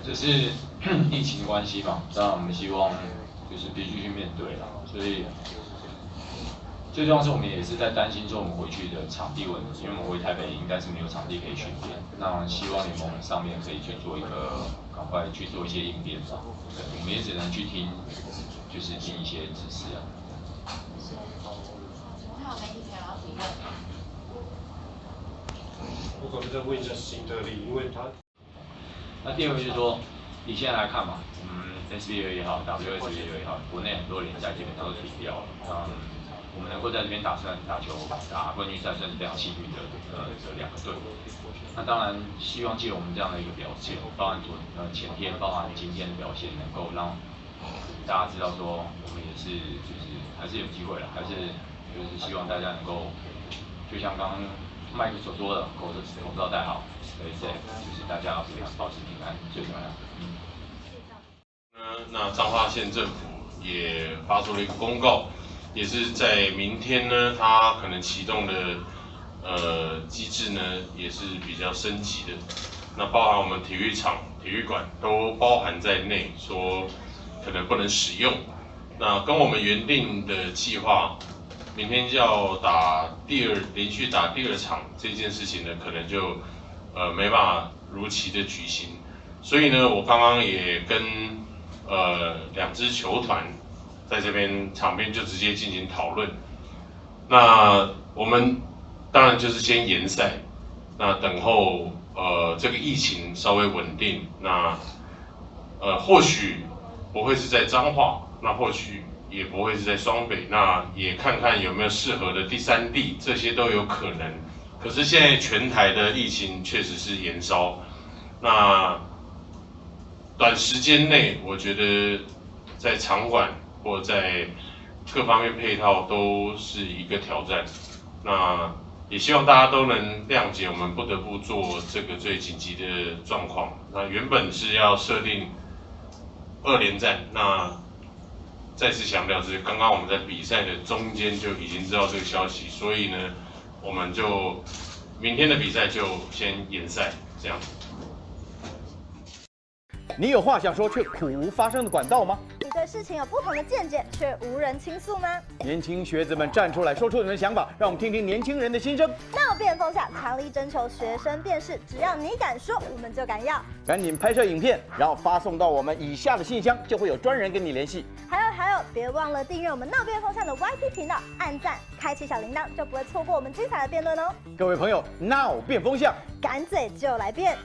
这是疫情的关系嘛，当然我们希望就是必须去面对啦，所以最重要是我们也是在担心说我们回去的场地问题，因为我们回台北应该是没有场地可以训练，那希望联盟上面可以去做一个赶快去做一些应变吧，对，我们也只能去听，就是听一些指示啊。还有媒体想要提问。我可不可以再问一下辛德利，因为他。那第二个就是说，以现在来看嘛，SBL 也好 ，WSBL 也好，国内很多联赛基本上都停掉了。我们能够在这边打球、打冠军赛，算是非常幸运的这两个队。那当然，希望借我们这样的一个表现，包含前天，包含今天的表现，能够让大家知道说，我们也是就是还是有机会了，还是就是希望大家能够，就像刚刚麦克所说的，口罩戴好，对，就是大家保持平安最重要。那彰化县政府也发出了一个公告，也是在明天呢，它可能启动的机制呢，也是比较升级的。那包含我们体育场、体育馆都包含在内，说可能不能使用。那跟我们原定的计划，明天就要连续打第二场这件事情呢，可能就没办法如期的举行。所以呢，我刚刚也跟两支球团在这边场边就直接进行讨论。那我们当然就是先延赛，那等候这个疫情稍微稳定，那或许不会是在彰化，那或许也不会是在双北，那也看看有没有适合的第三地，这些都有可能。可是现在全台的疫情确实是延烧，那短时间内，我觉得在场馆或在各方面配套都是一个挑战。那也希望大家都能谅解，我们不得不做这个最紧急的状况。那原本是要设定2连战，那再次强调是刚刚我们在比赛的中间就已经知道这个消息，所以呢，我们就明天的比赛就先延赛这样。你有话想说却苦无发声的管道吗？你对事情有不同的见解却无人倾诉吗？年轻学子们站出来说出你们的想法，让我们听听年轻人的心声。闹变风向，强力征求学生辨识，只要你敢说，我们就敢要。赶紧拍摄影片，然后发送到我们以下的信箱，就会有专人跟你联系。还有，别忘了订阅我们闹变风向的 YT 频道，按赞，开启小铃铛，就不会错过我们精彩的辩论哦。各位朋友，闹变风向，敢嘴就来辩。